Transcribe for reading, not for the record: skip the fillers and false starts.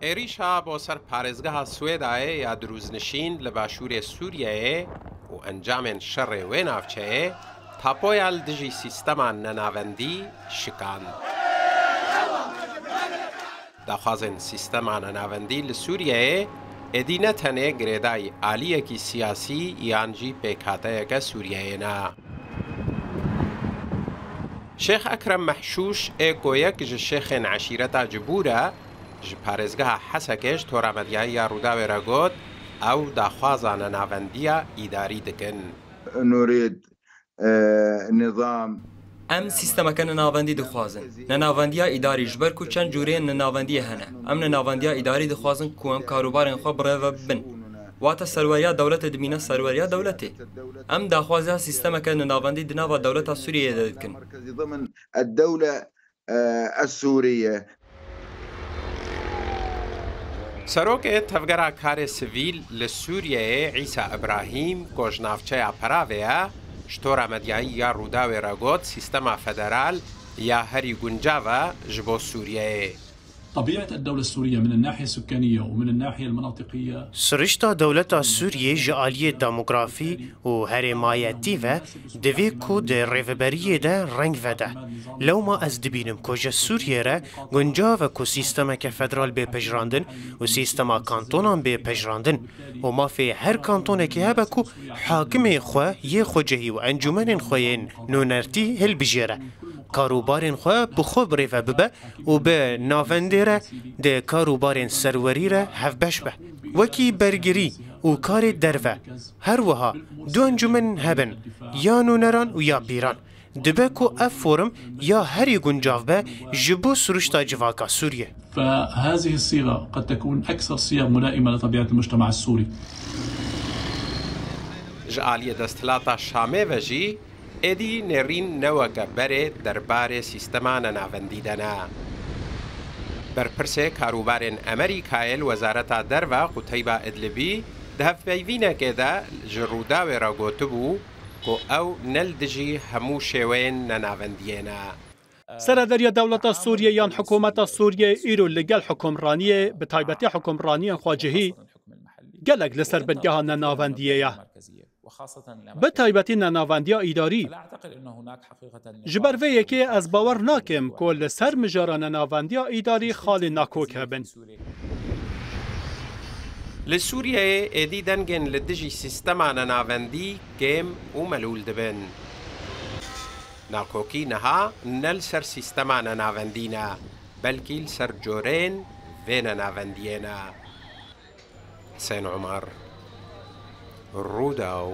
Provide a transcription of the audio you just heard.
عێریشا بۆ سەر پارێزگەها سوێدایە یا دروستنشین لە باشوورێ سووریایە و ئەنجامێن شەڕێ وێ ناوچەیە تاپۆیان دژی سیستەمان نەناوەندی شکاند. داخوازن سیستەمان نەناوەندی لە سووریایە ئێدی نەتەنێ گرێدای ئالیەکی سیاسی یانجی پێکهاتەیەکە سووریایەنە. شێخ ئەکرەم مەحشوش ئێکۆیەک ji şêxên عشیرەتا جبورە ji parêzgeha Hesekê ji toramediyayî ya Rûdawê got ew daxwaza nenavendiya îdarî dikin. ئەم سیستەمەکە نەناوەندی دخوازن. نەناوەندیە ئیداری ji ber ku çend cûreyên nenavendiyê hene. Em nenavendiya îdarî dixwazin ku em karûbarên xwe birêve bibin. Wate serweriya dewletê dimîne serweriya dewletê. Em daxwaziya sîstemeke nenavendî di nava dewleta Sûriyeyê de dikin. Serokê tevgera karê sivîl li Sûriyeyê Îsa İbrahîm gojnavçeya Peravê ye ji tora medyayî ya Rûdawê re got sîstema federal ya herî guncav e ji bo Sûriyeyê. طبيعة الدولة السورية من الناحية السكانية ومن الناحية المناطقية سرشتا دولتا سوریه جعالی دموگرافی و هرمایتی و دوی کو ده ریوبریه ده رنگ وده. لو ما از دبینم کجا سوریه را گنجا و کو سیستما که فدرال به پجراندن و سیستما کانتونان به پجراندن و ما فی هر کانتونه که هبه کو حاکم خواه یه خوجهی و انجمن خوین نونرتی هل بجیره. کاروبارین خواه بخو بریفه ببه و به ناونده را ده کاروبارین سروری را هف بش به وکی برگری و کار دروه هر وها دو انجمن هبن یا نونران و یا پیران دبه کو اف فورم یا هری گنجاو به جبو سرشتا جواکا سوریه. فهذه الصيغة قد تكون أكثر صيغ ملائمة لطبيعة المجتمع السوري. جعالی دستلاتا شامه وجی ایدی نرین نوگه بره درباره سیستمان ناوندیدنه. برپرسه کاروبارین امریکایل وزارت دروا قطیبه ادلبی ده فیوینه که ده جروداوی را گوته بو که او نلدجی همو شوین ناوندینا. سردریا دولت سوریه یان حکومت سوریه ایرو لگل حکمرانی به تایبتی حکمرانی خواجهی گلگ لسر بنگاه ناوندیه به تایبەتی نەناوەندیە ئیداری ji ber vê yekê ez bawer nakim ku li ser mijara nênavendiya îdarî xalê nakok hebin. Li Sûriyeyê êdî dengên li dijî sîstema nenavendî kêm û melûl dibin. Nakokî niha ne li ser sîstema nenavendî ne, belkî li ser corên vê nenavendiyê ne. Hüseyin Umar Rûdaw